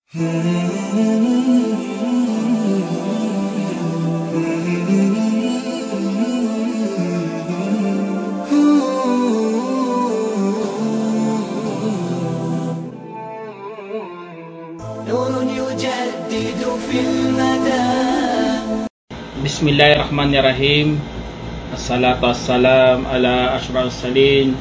Bismillahirrahmanirrahim. Assalatu wassalam ala asyrafil mursalin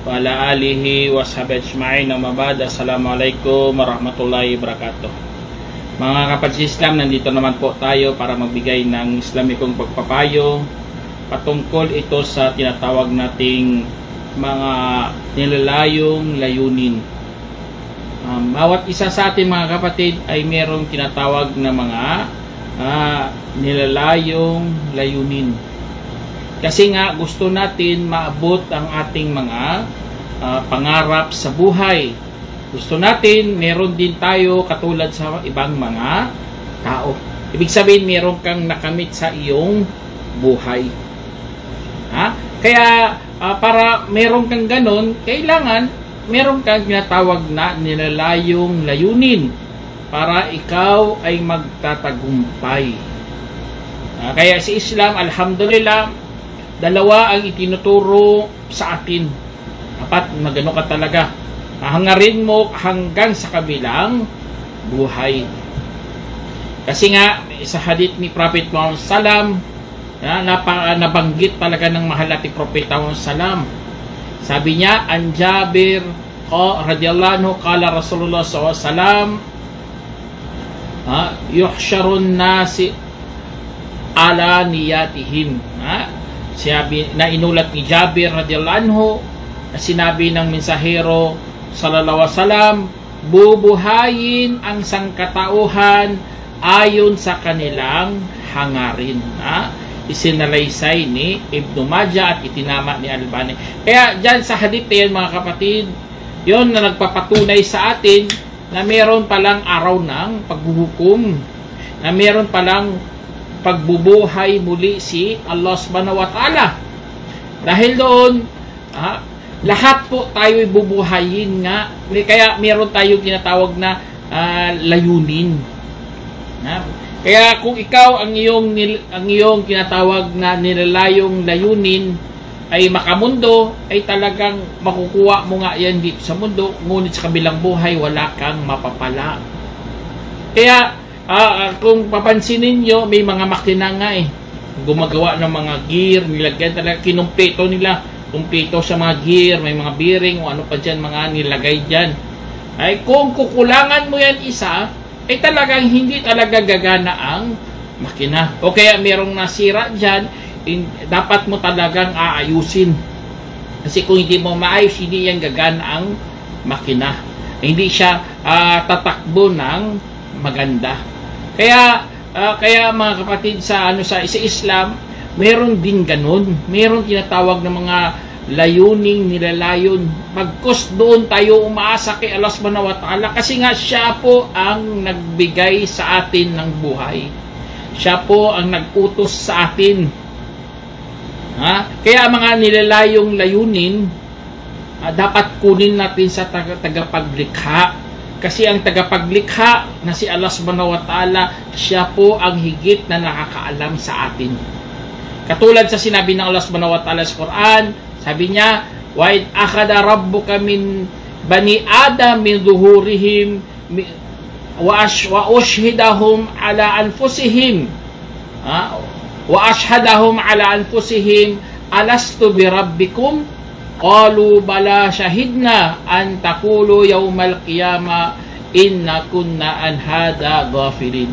wa ala alihi wa sahbihi ajma'in. Amma ba'd. Assalamualaikum warahmatullahi wabarakatuh. Mga kapatid Islam, nandito naman po tayo para magbigay ng Islamikong pagpapayo patungkol ito sa tinatawag nating mga nilalayong layunin. Bawat isa sa ating mga kapatid ay mayroong tinatawag na mga nilalayong layunin. Kasi nga gusto natin maabot ang ating mga pangarap sa buhay. Gusto natin meron din tayo katulad sa ibang mga tao. Ibig sabihin meron kang nakamit sa iyong buhay. Kaya para meron kang ganon, kailangan meron kang tinatawag na nilalayong layunin para ikaw ay magtatagumpay. Kaya si Islam, alhamdulillah, dalawa ang itinuturo sa atin. Dapat magano ka talaga. Hangarin mo hanggang sa kabilang buhay. Kasi nga, sa hadith ni Prophet Muhammad Sallam, nabanggit talaga ng mahal nating Prophet Muhammad Sallam. Sabi niya, an Jabir radiyallahu anhu, qala Rasulullah SAW, yuhsyarun nasi ala niyatihim. Sinabi na inulat ni Jabir radiyallahu anhu, sinabi ng mensahero sallallahu alaihi wasallam, bubuhayin ang sangkatauhan ayon sa kanilang hangarin. Isinalaysay ni Ibn Majah at itinama ni Albani. Kaya dyan sa hadith yan mga kapatid, yon na nagpapatunay sa atin na meron palang araw ng paghuhukom, na meron palang pagbubuhay muli si Allah subhanahu wa ta'ala. Dahil doon, lahat po tayo bubuhayin nga. Kaya meron tayong tinatawag na layunin. Kaya kung ikaw ang iyong tinatawag na nilalayong layunin ay makamundo, ay talagang makukuha mo nga yan dito sa mundo, ngunit sa kabilang buhay wala kang mapapala. Kaya kung papansinin nyo, may mga makina nga gumagawa ng mga gear, nilagyan talaga, kinumpleto nila, kumpleto sa mga gear, may mga bearing o ano pa dyan, mga nilagay dyan. Ay kung kukulangan mo yan isa, ay talagang hindi talaga gagana ang makina. O kaya merong nasira dyan, dapat mo talagang aayusin. Kasi kung hindi mo maayos, hindi yan gagana ang makina. Hindi siya tatakbo ng maganda. Kaya mga kapatid sa Islam, meron din ganun. Meron tinatawag na mga layuning nilalayon. Pagkos doon tayo umaasa kay Allah subhanahu wa ta'ala, kasi nga siya po ang nagbigay sa atin ng buhay. Siya po ang nag-utos sa atin. Kaya mga nilalayong layunin, dapat kunin natin sa tagapaglikha. Kasi ang tagapaglikha na si Allah subhanahu wa ta'ala, siya po ang higit na nakakaalam sa atin. Katulad sa sinabi ng Allah subhanahu wa ta'ala sa Quran, sabi niya, wa id akhadha rabbuka min bani adam min zuhurihim wa ashhadahum ala anfusihim alastu bi rabbikum qalu bala shahidna an taqulu yawmal qiyamah inna kunna an hada ghafilin.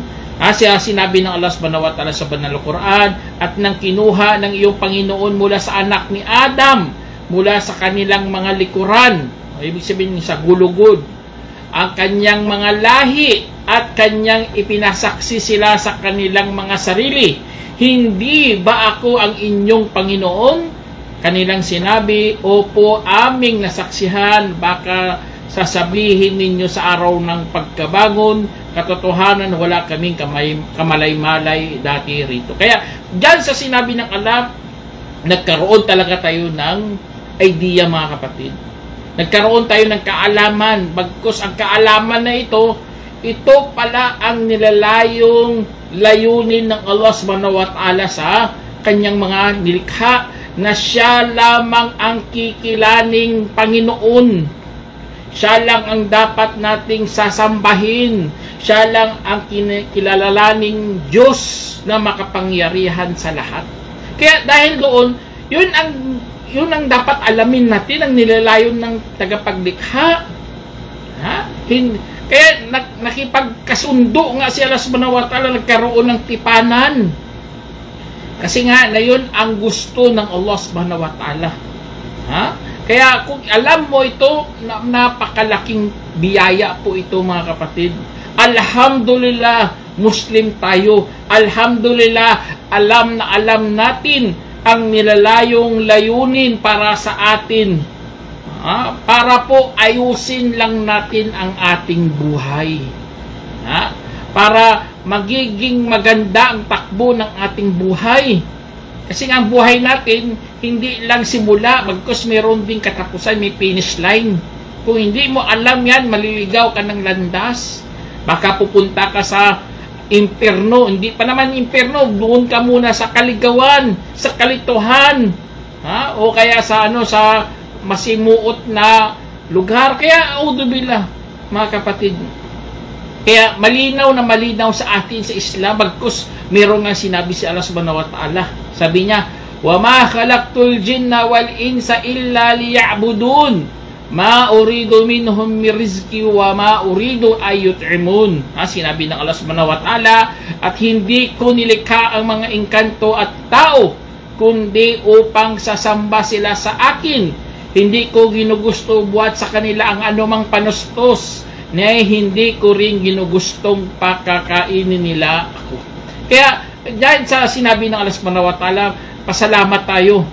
Sinabi ng Allah subhanahu wa ta'ala sa banal Quran, at nang kinuha ng iyong Panginoon mula sa anak ni Adam, mula sa kanilang mga likuran, ibig sabihin sa gulugod, ang kanyang mga lahi, at kanyang ipinasaksi sila sa kanilang mga sarili, hindi ba ako ang inyong Panginoon? Kanilang sinabi, opo, aming nasaksihan. Baka sasabihin ninyo sa araw ng pagkabangon, katotohanan wala kaming kamalay-malay dati rito. Kaya dyan sa sinabi ng Allah, nagkaroon talaga tayo ng idea mga kapatid. Nagkaroon tayo ng kaalaman. Bagkus ang kaalaman na ito, ito pala ang nilalayong layunin ng Allah subhanahu wa ta'ala sa kanyang mga nilikha, na siya lamang ang kikilaning Panginoon. Siya lang ang dapat nating sasambahin. Siya lang ang kilalaning Diyos na makapangyarihan sa lahat. Kaya dahil doon, yun ang dapat alamin natin, ang nilalayon ng tagapaglikha. Kaya nakipagkasundo nga si Allah subhanahu wa ta'ala, nagkaroon ng tipanan. Kasi nga na yun ang gusto ng Allah subhanahu wa ta'ala. Kaya kung alam mo ito, napakalaking biyaya po ito mga kapatid. Alhamdulillah, Muslim tayo. Alhamdulillah, alam na alam natin ang nilalayong layunin para sa atin. Para po ayusin lang natin ang ating buhay. Para magiging maganda ang takbo ng ating buhay. Kasi nga ang buhay natin, hindi lang simula, bagkus meron ding katapusan, may finish line. Kung hindi mo alam yan, maliligaw ka ng landas. Baka pupunta ka sa impierno. Hindi pa naman impierno, doon ka muna sa kaligawan, sa kalituhan. O kaya sa sa masimuot na lugar. Kaya audubillah, mga kapatid. Kaya malinaw na malinaw sa atin sa Islam, bagkus meron nga sinabi si Allah subhanahu wa ta'ala. Sabi niya, wa ma khalaqtul jinna wal insa illa liya'budun ma uridu minhum min rizqi wa ma uridu ayut'imun. Sinabi ng Allah subhanahu wa ta'ala, at hindi ko nilikha ang mga engkanto at tao kundi upang sasamba sila sa akin. Hindi ko ginugusto buhat sa kanila ang anumang panustos, na hindi ko rin ginugustong pakakainin nila ako. Kaya dahil sa sinabi ng Allah subhanahu wa ta'ala, pasalamat tayo,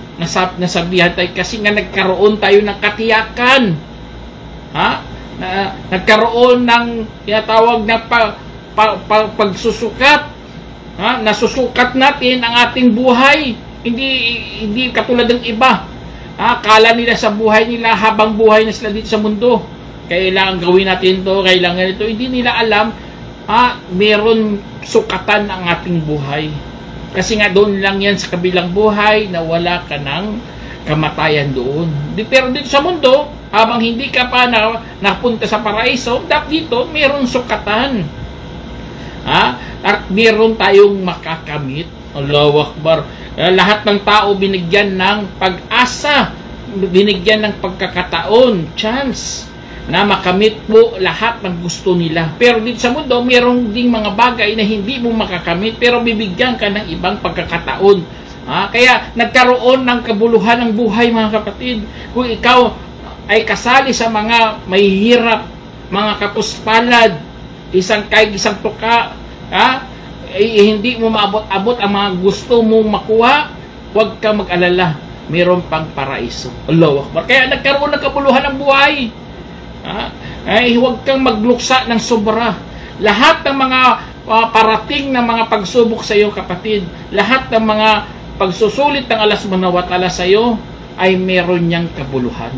nasabihan tayo, kasi nga nagkaroon tayo ng katiyakan. Nagkaroon ng tinatawag na pagsusukat. Nasusukat natin ang ating buhay. Hindi katulad ng iba. Kala nila sa buhay nila, habang buhay na sila dito sa mundo, kailangan gawin natin to, kailangan ito. Hindi nila alam, meron sukatan ang ating buhay. Kasi nga doon lang yan sa kabilang buhay na wala ka ng kamatayan doon. Pero dito sa mundo, habang hindi ka pa napunta sa paraiso, dito meron sukatan. At meron tayong makakamit. Allahu Akbar. Lahat ng tao binigyan ng pag-asa, binigyan ng pagkakataon, chance, na makamit po lahat ng gusto nila. Pero dito sa mundo, mayroong ding mga bagay na hindi mo makakamit, pero bibigyan ka ng ibang pagkakataon. Kaya nagkaroon ng kabuluhan ng buhay, mga kapatid. Kung ikaw ay kasali sa mga mahihirap, mga kapuspalad, isang tuka, hindi mo maabot-abot ang mga gusto mong makuha, huwag ka mag-alala, mayroon pang paraiso. Allahu Akbar. Kaya nagkaroon ng kabuluhan ng buhay. Huwag kang magluksa ng sobra. Lahat ng mga parating na mga pagsubok sa iyo, kapatid, lahat ng mga pagsusulit ng Allah subhanahu wa ta'ala sa iyo, ay meron niyang kabuluhan.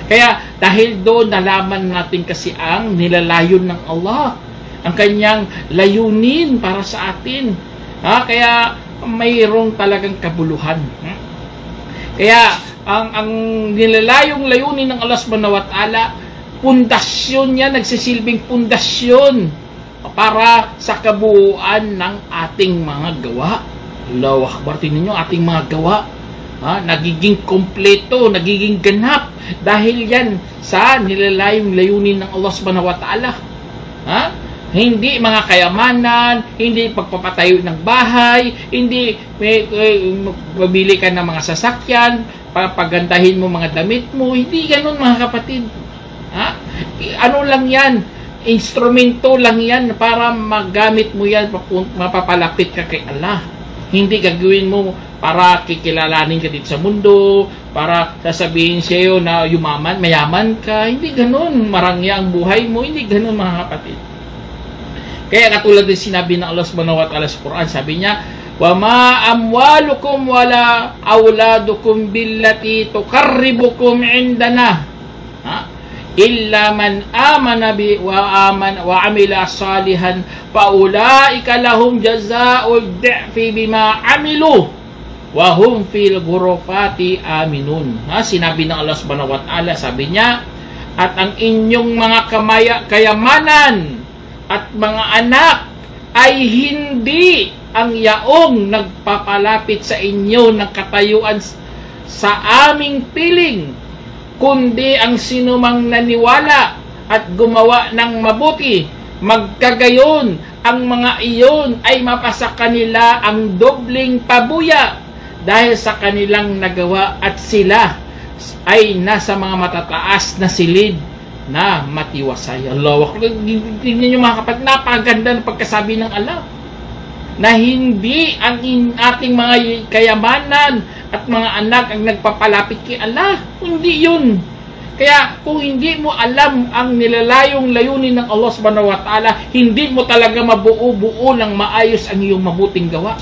Kaya dahil doon, nalaman natin kasi ang nilalayon ng Allah, ang kanyang layunin para sa atin. Kaya mayroong talagang kabuluhan. Kaya ang nilalayong layunin ng Allah subhanahu wa ta'ala, pundasyon niya, nagsisilbing pundasyon para sa kabuuan ng ating mga gawa. Allahu Akbar. Tingnan nyo, ating mga gawa, nagiging kompleto, nagiging ganap dahil yan sa nilalayong layunin ng Allah subhanahu wa ta'ala. Hindi mga kayamanan, hindi pagpapatayo ng bahay, hindi mabili ka ng mga sasakyan, pagandahin mo mga damit mo, hindi ganun, mga kapatid. Ano lang yan, instrumento lang yan para magamit mo yan, mapapalapit ka kay Allah. Hindi gagawin mo para kikilalanin ka dito sa mundo, para sasabihin sa iyo na mayaman ka. Hindi ganun, marangya ang buhay mo, hindi ganun, mga kapatid. Kaya katulad din sinabi ng Allah subhanahu wa ta'ala sa Quran, sabi niya, wa ma amwalukum wala auladukum billati tuqarribukum indana. illa man amana bi wa amila salihan faulaika lahum jazaa'ud di'fi bima amilu wa hum fil ghurafati aminun. Sinabi ng Allah subhanahu wa ta'ala, sabi niya, at ang inyong mga kayamanan at mga anak ay hindi ang yaong nagpapalapit sa inyo ng katayuan sa aming piling, kundi ang sinumang naniwala at gumawa ng mabuti. Magkagayon, ang mga iyon ay mapasa kanila ang dobling pabuya dahil sa kanilang nagawa, at sila ay nasa mga matataas na silid na matiwasay. Allah, tingnan nyo mga kapatid, napakaganda ng pagkasabi ng Allah na hindi ang ating mga kayamanan at mga anak ang nagpapalapit kay Allah. Hindi yun. Kaya kung hindi mo alam ang nilalayong layunin ng Allah subhanahu wa ta'ala, hindi mo talaga mabuo-buo ng maayos ang iyong mabuting gawa.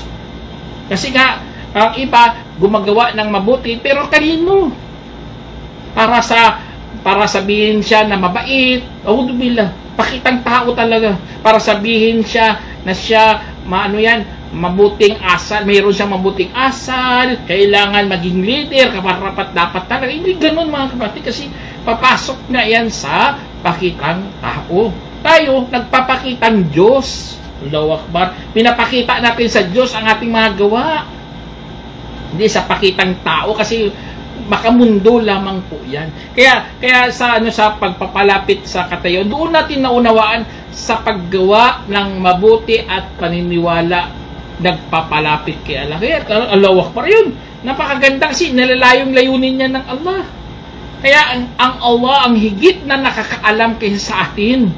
Kasi nga, ang iba gumagawa ng mabuti pero kanino? Para sabihin siya na mabait, billah, pakitang tao talaga, para sabihin siya na siya mabuting asal, mayroon siyang mabuting asal, kailangan maging leader, kaparapat dapat talaga. Hindi ganun mga kapatid, kasi papasok na yan sa pakitang tao. Tayo, nagpapakitang Diyos. Allahu Akbar. Pinapakita natin sa Diyos ang ating mga gawa. Hindi sa pakitang tao, kasi baka mundo lamang po yan. Kaya sa pagpapalapit sa katayuan, doon natin naunawaan sa paggawa ng mabuti at paniniwala, nagpapalapit kay Allah. Kaya Allahu Akbar yun. Napakaganda kasi nalalayong layunin niya ng Allah. Kaya ang Allah ang higit na nakakaalam kaysa sa atin.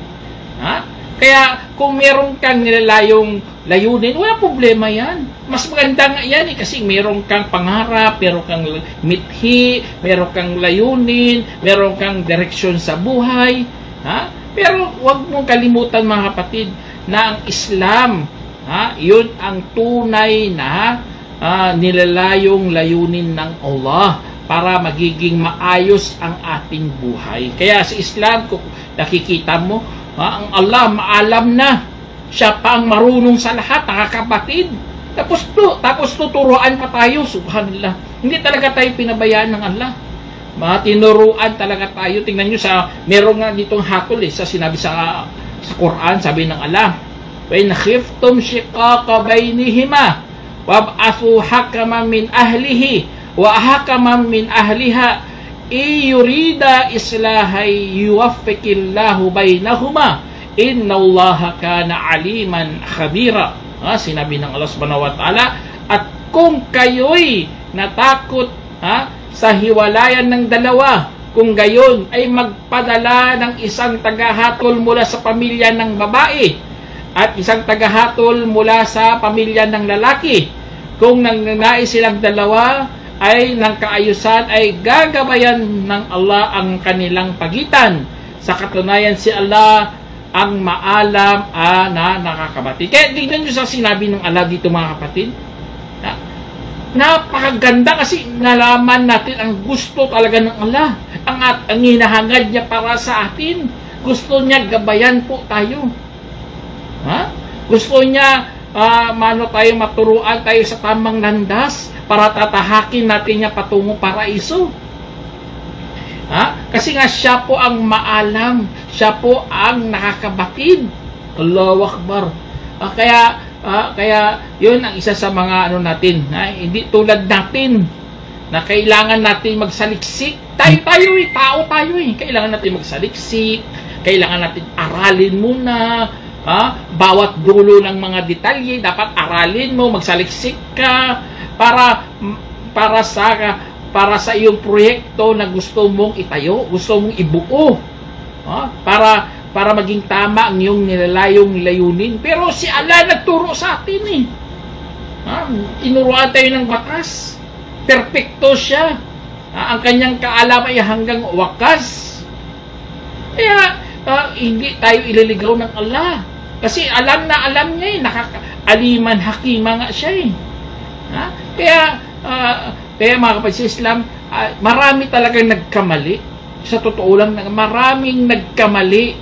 Kaya kung meron kang nilalayong layunin, wala problema yan. Mas maganda nga yan kasi meron kang pangarap, meron kang mithi, meron kang layunin, meron kang direksyon sa buhay. Pero huwag mong kalimutan mga kapatid na ang Islam, yun ang tunay na nilalayong layunin ng Allah para magiging maayos ang ating buhay. Kaya sa Islam, kung nakikita mo, ang Allah maalam na. Siya pa ang marunong sa lahat, nakakapatid. Tapos tuturuan pa tayo, subhanallah. Hindi talaga tayo pinabayaan ng Allah. Tinuruan talaga tayo. Tingnan nyo meron nga ditong hatol sa sinabi sa Quran, sabi ng Allah, wa in khiftum shiqaqa bainihima wab'athu hakaman min ahlihi wa hakaman min ahliha yurida islahay yuwaffiqillahu bainahuma innallaha kana aliman khabira. Sinabi ng Allah subhanahu wa ta'ala, at kung kayo'y natakot sa hiwalayan ng dalawa, kung gayon ay magpadala ng isang tagahatol mula sa pamilya ng babae at isang tagahatol mula sa pamilya ng lalaki. Kung nangnanais silang dalawa ay ng kaayusan, ay gagabayan ng Allah ang kanilang pagitan. Sa katunayan, si Allah ang maalam na nakakabati. Kaya tignan nyo sa sinabi ng Allah dito mga kapatid. Napakaganda kasi nalaman natin ang gusto talaga ng Allah. Ang hinahangad niya para sa atin. Gusto niya gabayan po tayo. Gusto niya tayo maturuan tayo sa tamang landas para tatahakin natin niya patungo paraiso. Kasi nga siya po ang maalam, siya po ang nakakabatid. Allahu Akbar. Kaya yun ang isa sa mga natin, hindi tulad natin na kailangan natin magsaliksik. Tao tayo kailangan natin magsaliksik, kailangan natin aralin muna. Bawat dulo ng mga detalye dapat aralin mo, magsaliksik ka para sa iyong proyekto na gusto mong itayo, gusto mong ibuo, para maging tama ang iyong nilalayong layunin. Pero si Allah nagturo sa atin tinuruan tayo ng batas, perpekto siya, ang kanyang kaalaman ay hanggang wakas. Kaya hindi tayo ililigaw ng Allah. Kasi alam niya aliman hakima nga siya Kaya mga kapatid sa Islam, marami talagang nagkamali. sa totoo lang, maraming nagkamali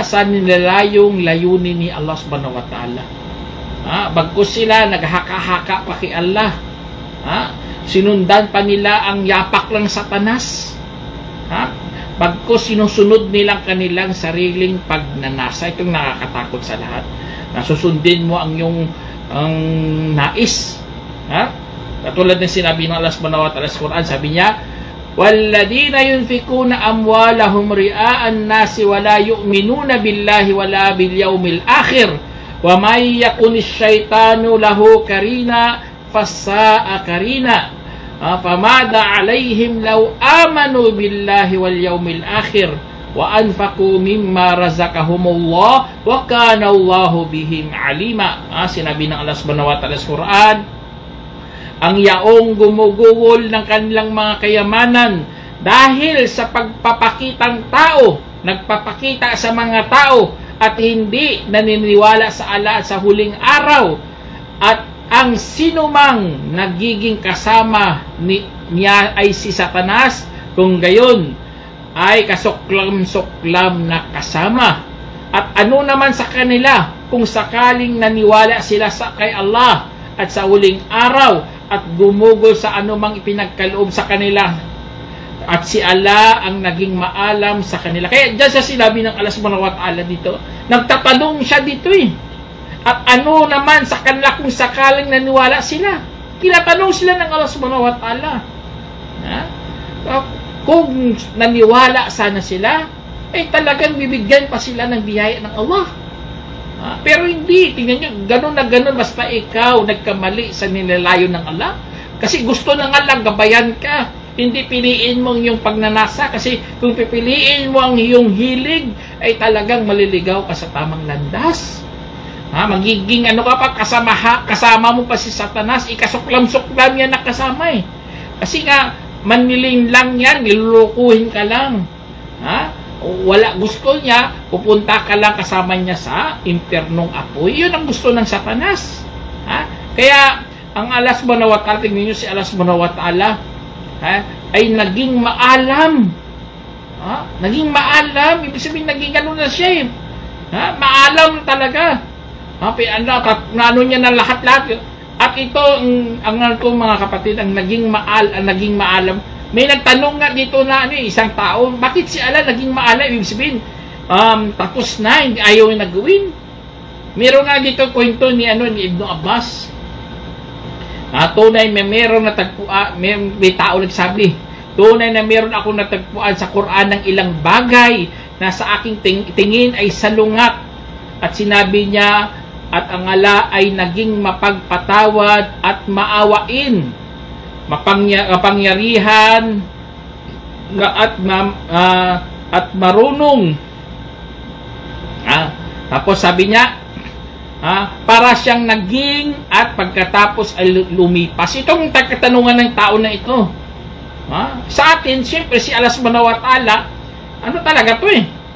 sa nilalayong layunin ni Allah subhanahu wa ta'ala. Bagkus sila naghaka-haka pa kay Allah. Sinundan pa nila ang yapak ng Satanas. Bagkus sinusunod nilang kanilang sariling pagnanasa. Itong nakakatakot sa lahat. Nasusundin mo ang iyong nais. Katulad ng sinabi ng Allah subhanahu wa ta'ala sa Quran, sabi niya, وَالَّذِينَ يُنْفِقُونَ أَمْوَالَهُمْ رِئَاءَ النَّاسِ وَلَا يُؤْمِنُونَ بِاللَّهِ وَلَا بِالْيَوْمِ الْآخِرِ وَمَنْ يَكُنِ الشَّيْطَانُ لَهُ قَرِينًا فَسَاءَ قَرِينًا فَمَاذَا عَلَيْهِمْ لَوْ آمَنُوا بِاللَّهِ وَالْيَوْمِ الْآخِرِ وَأَنْفَقُوا مِمَّا رَزَقَهُمُ اللَّهُ وَكَانَ اللَّهُ بِهِمْ عَلِيمًا. Sinabi ng Allah subhanahu wa ta'ala sa Quran, ang yaong gumugugol ng kanilang mga kayamanan dahil sa pagpapakitang tao, nagpapakita sa mga tao at hindi naniniwala sa Allah at sa huling araw, at ang sinumang nagiging kasama niya ay si Satanas, kung gayon ay kasuklam-suklam na kasama. At ano naman sa kanila kung sakaling naniwala sila kay Allah at sa huling araw at gumugol sa anumang ipinagkaloob sa kanila, at si Allah ang naging maalam sa kanila. Kaya dyan sa sinabi ng Allah subhanahu wa ta'ala dito, nagtatanong siya dito at ano naman sa kanila kung sakaling naniwala sila. Tinatanong sila ng Allah subhanahu wa ta'ala. Kung naniwala sana sila, talagang bibigyan pa sila ng biyaya ng Allah. Pero hindi, tingnan nyo, ganun na ganun, basta ikaw nagkamali sa nilalayo ng Allah. Kasi gusto ng Allah, gabayan ka. Hindi piliin mo yung pagnanasa, kasi kung pipiliin mo ang iyong hilig, ay talagang maliligaw ka sa tamang landas. Magiging ka pa, kasama mo pa si Satanas, ikasuklam-suklam yan na kasama Kasi nga, maniling lang yan, nilulukuhin ka lang. Wala, gusto niya, pupunta ka lang kasama niya sa impernong apoy. Yun ang gusto ng Satanas. Kaya, ang Allah subhanahu wa ta'ala, tingnan nyo si Allah subhanahu wa ta'ala, ay naging maalam. Naging maalam, ibig sabihin, naging gano'n na siya maalam talaga. Ano niya na lahat-lahat. At ito, ang mga kapatid, ang naging maalam, may nagtanong nga dito na isang tao, bakit si Allah naging maalam? Ibig sabihin, tapos na, ayaw na gawin. Meron nga dito kwento ni Ibn Abbas. Tunay meron natagpuan, may tao nagsabi, tunay na meron ako natagpuan sa Quran ng ilang bagay na sa aking tingin ay salungat. At sinabi niya, at ang Allah ay naging mapagpatawad at maawain, mapangyarihan at marunong. Tapos sabi niya, para siyang naging at pagkatapos ay lumipas. Itong katanungan ng tao na ito. Sa atin, siyempre si Allah subhanahu wa ta'ala, talaga to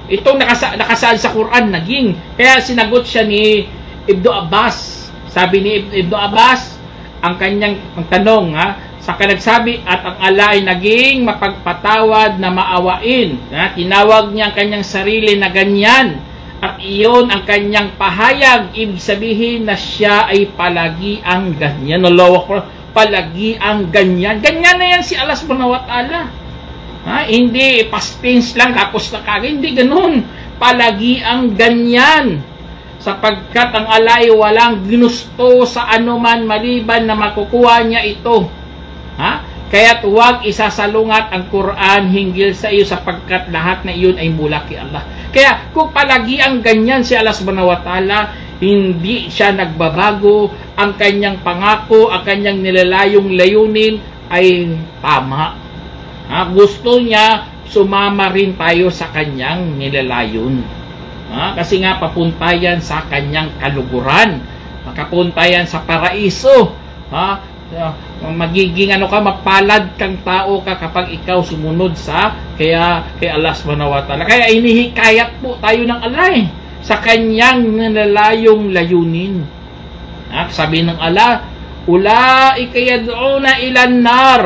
Itong nakasaad sa Quran, naging. Kaya sinagot siya ni Ibn Abbas. Sabi ni Ibn Abbas, ang kanyang tanong, saka nagsabi, at ang Allah ay naging mapagpatawad na maawain. Tinawag niya ang kanyang sarili na ganyan. At iyon ang kanyang pahayag. Ibig sabihin na siya ay palagi ang ganyan. Palagi ang ganyan. Ganyan na yan si Allah subhanahu wa ta'ala. Hindi past tense lang, tapos na kagad. Hindi ganun. Palagi ang ganyan. Sapagkat ang Allah ay walang ginusto sa anuman maliban na makukuha niya ito. Kaya't huwag isasalungat ang Quran hinggil sa iyo, sapagkat lahat na iyon ay mula kay Allah. Kaya kung palagi ang ganyan si Allah subhanahu wa ta'ala, hindi siya nagbabago, ang kanyang pangako, ang kanyang nilalayong layunin ay tama. Gusto niya sumama rin tayo sa kanyang nilalayon. Kasi nga papunta yan sa kanyang kaluguran, makapunta yan sa paraiso. Magiging mapalad kang tao ka kapag ikaw sumunod kay Allah subhanahu wa ta'ala. Kaya inihikayat po tayo ng Allah sa kanyang nilalayong layunin. Sabi ng Allah, ulaika yad'una ilan nar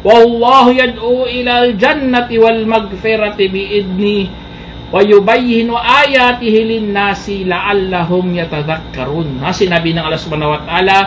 wallahu yad'u ilal jannati wal magfirati biidni wa yubayyinu ayatihi lin-nasi la'allahum yatadhakkarun. Sinabi ng Allah subhanahu wa ta'ala,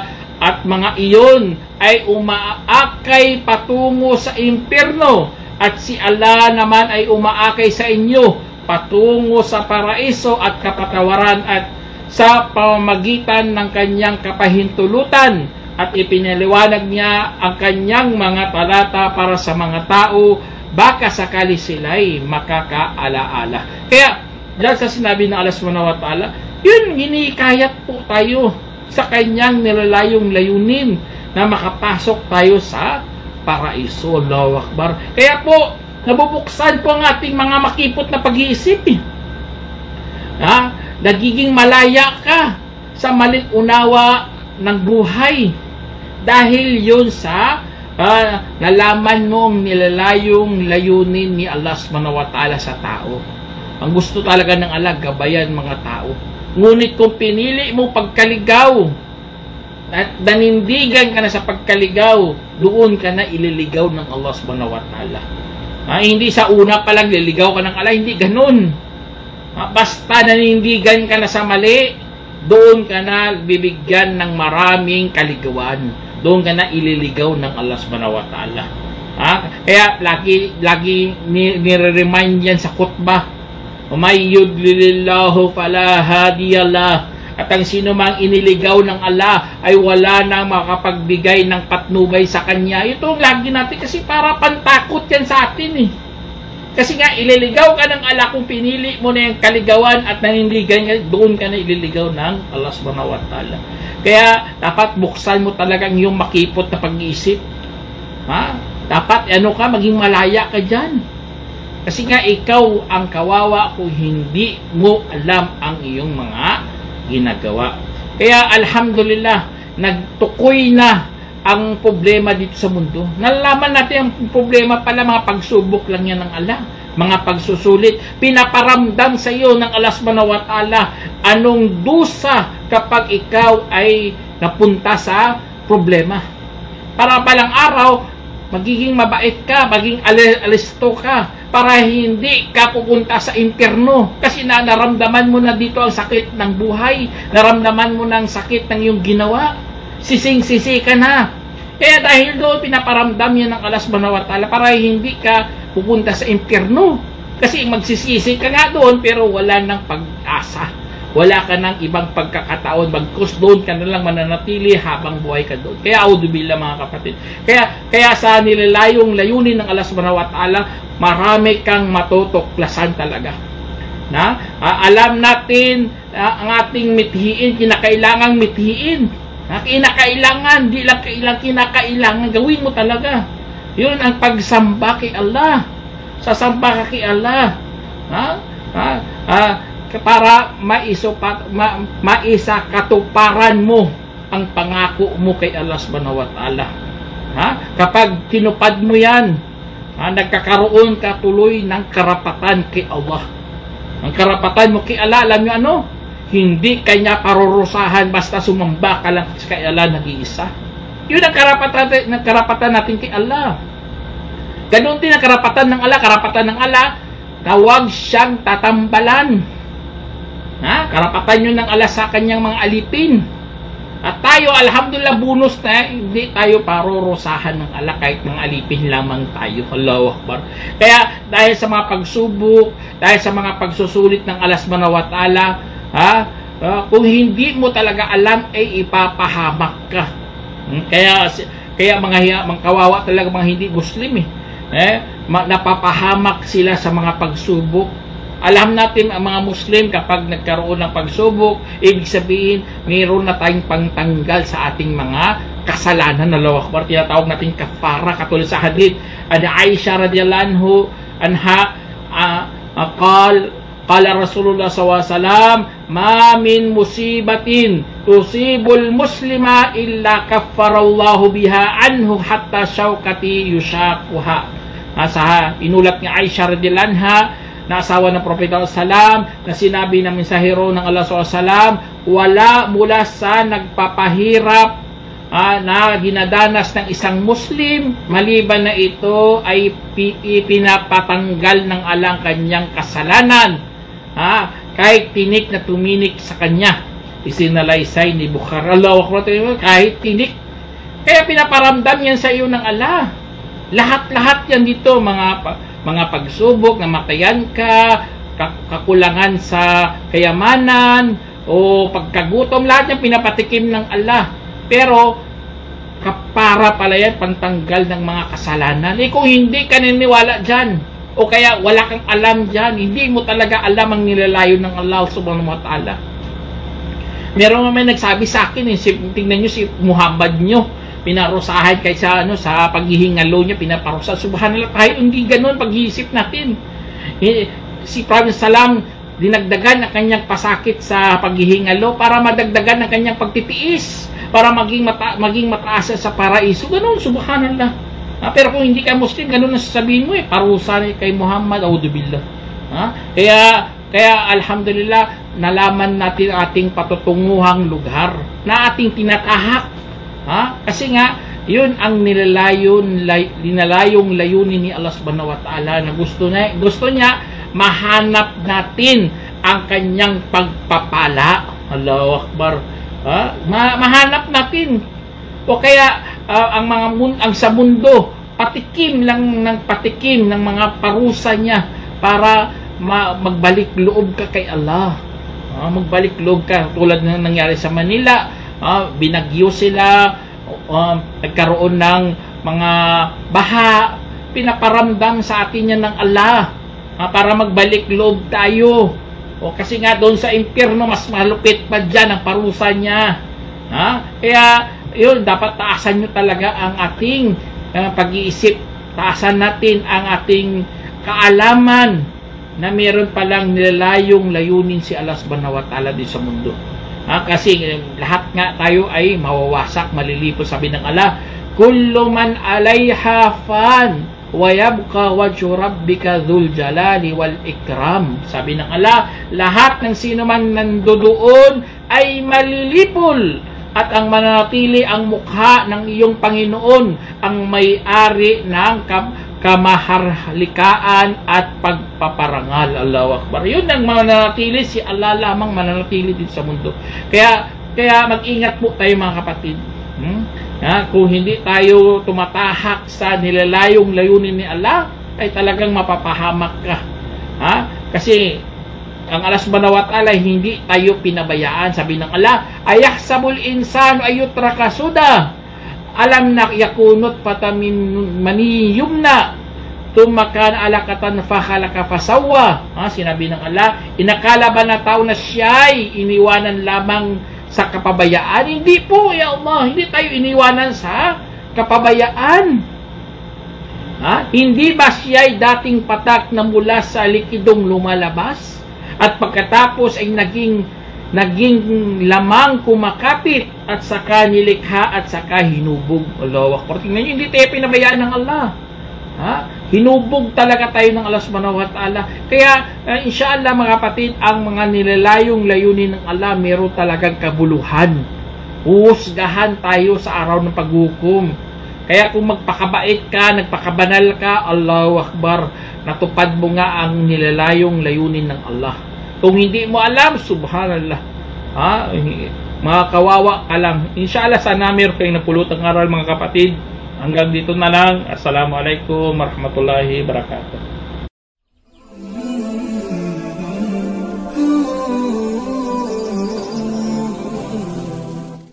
at mga iyon ay umaakay patungo sa impyerno, at si Allah naman ay umaakay sa inyo patungo sa paraiso at kapatawaran, at sa pamamagitan ng kanyang kapahintulutan, at ipinaliwanag niya ang kanyang mga talata para sa mga tao, baka sakali sila'y makakaalaala. Kaya dahil sa sinabi ng Allah subhanahu wa ta'ala, yun, hinikayat po tayo sa kanyang nilalayong layunin na makapasok tayo sa paraiso. Allahu Akbar. Kaya po, nabubuksan po ang ating mga makipot na pag-iisip. Nagiging malaya ka sa maling unawa ng buhay dahil yun sa nalaman mong nilalayong layunin ni Allah subhanahu wa ta'ala sa tao. Ang gusto talaga ng Allah, gabayan mga tao. Ngunit kung pinili mo pagkaligaw at nanindigan ka na sa pagkaligaw, doon ka na ililigaw ng Allah subhanahu wa ta'ala. Hindi sa una pa lang liligaw ka ng Allah, hindi ganun. Basta nanindigan ka na sa mali, doon ka na bibigyan ng maraming kaligawan. Doon ka na ililigaw ng Allah subhanahu wa ta'ala. Kaya lagi nire-remind yan sa khutbah. May yudlilillahu fala hadiyalah. At ang sino mang iniligaw ng Allah ay wala nang makapagbigay ng patnubay sa kanya. Ito ang lagi natin kasi para pantakot yan sa atin Kasi nga ililigaw ka ng Allah kung pinili mo na yung kaligawan at nanindigan ka, doon ka na ililigaw ng Allah subhanahu wa ta'ala. Kaya dapat buksan mo talagang yung makipot na pag-iisip. Dapat maging malaya ka dyan. Kasi nga ikaw ang kawawa kung hindi mo alam ang iyong mga ginagawa. Kaya alhamdulillah, nagtukoy na ang problema dito sa mundo. Nalalaman natin ang problema pala, mga pagsubok lang yan ng Allah. Mga pagsusulit. Pinaparamdam sa iyo ng Allah subhanahu wa ta'ala anong dusa kapag ikaw ay napunta sa problema. Para palang araw, magiging mabait ka, maging alisto ka, para hindi ka pupunta sa impyerno. Kasi naramdaman mo na dito ang sakit ng buhay, naramdaman mo na ang sakit ng iyong ginawa, sising-sisi ka na. Kaya dahil doon, pinaparamdam yan ng Allah subhanahu wa ta'ala para hindi ka pupunta sa impyerno. Kasi magsisisi ka nga doon, pero wala nang pag-asa. Wala ka ng ibang pagkakataon, bagkus doon ka na lang mananatili habang buhay ka doon. Kaya audubillah mga kapatid. Kaya sa nilalayong layunin ng Allah subhanahu wa ta'ala, marami kang matutuklasan talaga. Alam natin ang ating mithiin, kinakailangang mithiin. Kinakailangan, di lang kinakailangan, gawin mo talaga. Yun ang pagsamba kay Allah. Sasamba ka kay Allah. Para maisa katuparan mo ang pangako mo kay Allah subhanahu wa ta'ala. Kapag tinupad mo yan, nagkakaroon ka tuloy ng karapatan kay Allah. Ang karapatan mo kay Allah, alam nyo ano? Hindi kanya parurusahan basta sumamba ka lang kay Allah nag-iisa. Yun ang karapatan natin kay Allah. Ganoon din ang karapatan ng Allah, na huwag siyang tatambalan. Karapatan yun ng Allah sa kanyang mga alipin. At tayo, alhamdulillah, bonus na, hindi tayo parurusahan ng Allah kahit mga alipin lamang tayo. Allahu Akbar. Kaya, dahil sa mga pagsubok, dahil sa mga pagsusulit ng Allah subhanahu wa ta'ala, kung hindi mo talaga alam, ay ipapahamak ka. Kaya mga kawawa talaga mga hindi Muslim napapahamak sila sa mga pagsubok. Alam natin ang mga Muslim, kapag nagkaroon ng pagsubok, ibig sabihin, mayroon na tayong pangtanggal sa ating mga kasalanan. Allahu Akbar. Tinatawag natin kafara, katulad sa hadith Aisha radhiyallahu anha, qala Rasulullah SAW, ma min musibatin tusibul muslima illa kaffarallahu biha anhu hatta syauqati yushaquha. Inulat ni Aisha radhiyallahu anha, na asawa ng Propeta salam, na sinabi ng mensahero ng Allah salam, wala mula sa nagpapahirap na dinadanas ng isang Muslim, maliban na ito ay pinapatanggal ng Allah ang kanyang kasalanan, kahit tinik na tuminik sa kanya. Isinalaysay ni Bukhari, Allahu Akbar, kahit tinik. Kaya pinaparamdam yan sa iyo ng Allah. Lahat-lahat yan dito, mga pagsubok, namatayan ka, kakulangan sa kayamanan, o pagkagutom, lahat yan pinapatikim ng Allah. Pero para pala yan pantanggal ng mga kasalanan. Kung hindi ka niniwala dyan, o kaya wala kang alam dyan, hindi mo talaga alam ang nilalayo ng Allah subhanahu wa ta'ala. Meron may nagsabi sa akin, tingnan nyo si Muhammad nyo, pinarusahan kahit sa paghihingalo niya, pinaparusa. Subhanallah, tayo hindi ganun pag-iisip natin. Si Prophet Salam, dinagdagan ang kanyang pasakit sa paghihingalo para madagdagan ang kanyang pagtitiis, para maging mataas sa paraiso. Ganun, subhanallah. Pero kung hindi ka Muslim, ganun ang sasabihin mo, parusa kay Muhammad, audubillah. Kaya alhamdulillah, nalaman natin ating patutunguhang lugar na ating tinatahak. Kasi nga, yun ang nilalayong layunin ni Allah subhanahu wa ta'ala, na gusto niya mahanap natin ang kanyang pagpapala. Allahu Akbar. Mahanap natin. O kaya ang sa mundo, patikim ng mga parusa niya para magbalik loob ka kay Allah. Magbalik loob ka, tulad ng nangyari sa Manila. Binagyo sila, nagkaroon ng mga baha, pinaparamdam sa atin yan ng Allah, para magbalik loob tayo. Kasi nga doon sa impyerno, mas malupit pa dyan ang parusa niya. Kaya yun, dapat taasan nyo talaga ang ating pag-iisip, taasan natin ang ating kaalaman na meron palang nilalayong layunin si Allah subhanahu wa ta'ala din sa mundo. Kasi lahat nga tayo ay mawawasak, malilipo. Sabi ng Allah, kullu man alayha fan wa yabqa wajhu rabbika dhul jalali wal ikram. Sabi ng Allah, lahat ng sino man nandoon ay malilipol, at ang mananatili ang mukha ng iyong Panginoon, ang may-ari ng kamaharlikaan at pagpaparangal. Allahu Akbar. Yun ang mananatili, si Allah lamang mananatili din sa mundo. Kaya mag-ingat po tayo mga kapatid. Kung hindi tayo tumatahak sa nilalayong layunin ni Allah, ay talagang mapapahamak ka. Kasi ang Allah subhanahu wa ta'ala, hindi tayo pinabayaan. Sabi ng Allah, ayahsabul insanu ayutraka suda, alam na yakunut patamin maniyumna tumakan alakatan fakhalaka fasawa. Sinabi ng Allah, inakala ba na tao na siya'y iniwanan lamang sa kapabayaan? Hindi po, ya Allah, hindi tayo iniwanan sa kapabayaan. Hindi ba siya'y dating patak na mula sa likidong lumalabas, at pagkatapos ay naging lamang kumakapit, at saka nilikha, at saka hinubog. Allahu Akbar. Tingnan nyo, hindi tayo pinabayaan ng Allah. Hinubog talaga tayo ng Allah subhanahu wa ta'ala. Kaya inshallah mga kapatid, ang mga nilalayong layunin ng Allah, meron talagang kabuluhan. Huhusgahan tayo sa araw ng paghukom. Kaya kung magpakabait ka, nagpakabanal ka, Allahu Akbar, natupad mo nga ang nilalayong layunin ng Allah. Kung hindi mo alam, subhanallah, mga kawawa ka lang. Inshallah, sana meron kayong napulutang aral mga kapatid. Hanggang dito na lang. Assalamualaikum warahmatullahi wabarakatuh.